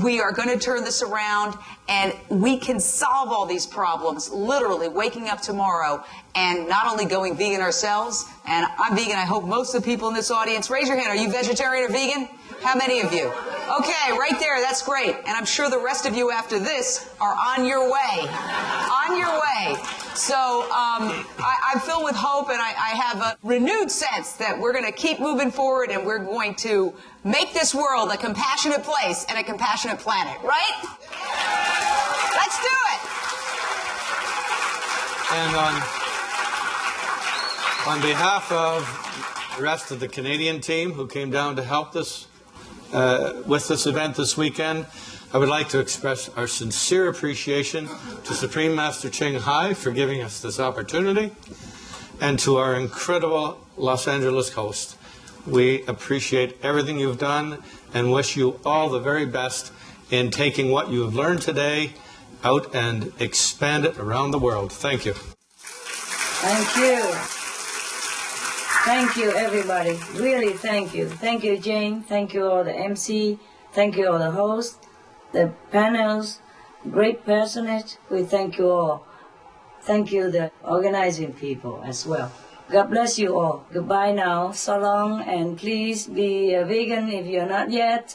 We are going to turn this around, and we can solve all these problems, literally waking up tomorrow and not only going vegan ourselves, and I'm vegan, I hope most of the people in this audience, raise your hand, are you vegetarian or vegan? How many of you? Okay, right there, that's great. And I'm sure the rest of you after this are on your way. On your way. So I'm filled with hope, and I have a renewed sense that we're going to keep moving forward, and we're going to make this world a compassionate place and a compassionate planet, right? Let's do it. And on behalf of the rest of the Canadian team who came down to help us with this event this weekend, I would like to express our sincere appreciation to Supreme Master CHINGHAI for giving us this opportunity, and to our incredible Los Angeles host. We appreciate everything you've done and wish you all the very best in taking what you have learned today out and expand it around the world. Thank you. Thank you. Thank you, everybody. Really, thank you. Thank you, Jane. Thank you, all the MC. Thank you, all the hosts, the panels, great personage. We thank you all. Thank you, the organizing people as well. God bless you all. Goodbye now. So long, and please be a vegan if you're not yet.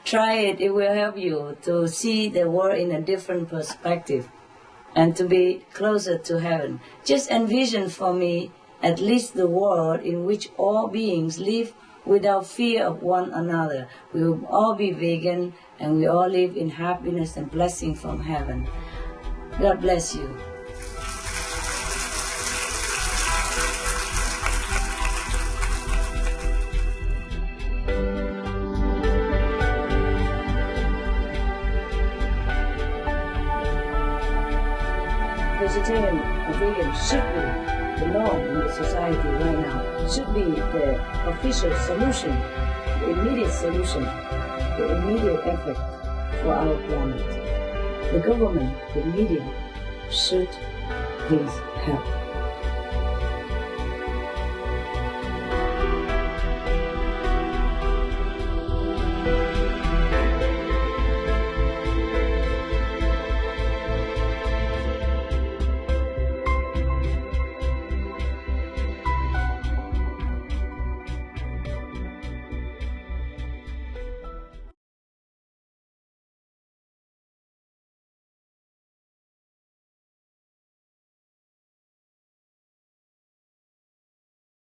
Try it. It will help you to see the world in a different perspective and to be closer to heaven. Just envision for me at least the world in which all beings live without fear of one another. We will all be vegan, and we all live in happiness and blessing from heaven. God bless you. Vegetarian or vegan should be the norm in the society right now. should be the official solution, the immediate solution, the immediate effort for our planet. The government, the media, should please help.